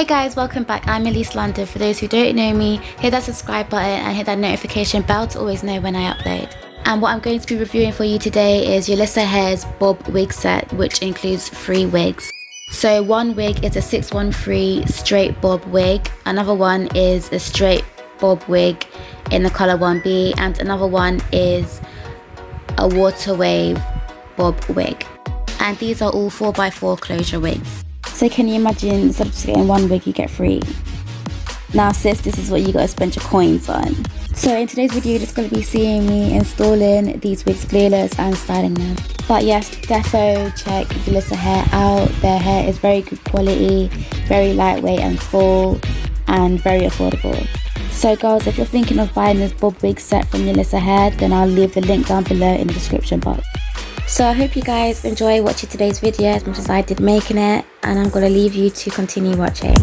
Hey guys, welcome back. I'm Elleece London. For those who don't know me, hit that subscribe button and hit that notification bell to always know when I upload. And what I'm going to be reviewing for you today is Yolissa Hair's bob wig set, which includes 3 wigs. So one wig is a 613 straight bob wig, another one is a straight bob wig in the color 1B, and another one is a water wave bob wig. And these are all 4x4 closure wigs. So can you imagine, instead of just getting 1 wig, you get 3. Now sis, this is what you gotta spend your coins on. So in today's video, you're just gonna be seeing me installing these wigs glueless and styling them. But yes, defo check Yolissa Hair out. Their hair is very good quality, very lightweight and full, and very affordable. So girls, if you're thinking of buying this bob wig set from Yolissa Hair, then I'll leave the link down below in the description box. So I hope you guys enjoy watching today's video as much as I did making it, and I'm going to leave you to continue watching.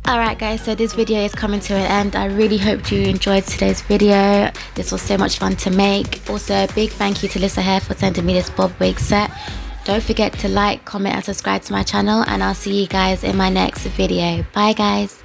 Alright guys, so this video is coming to an end. I really hope you enjoyed today's video. This was so much fun to make. Also, a big thank you to Yolissa Hair for sending me this bob wig set. Don't forget to like, comment and subscribe to my channel, and I'll see you guys in my next video. Bye guys.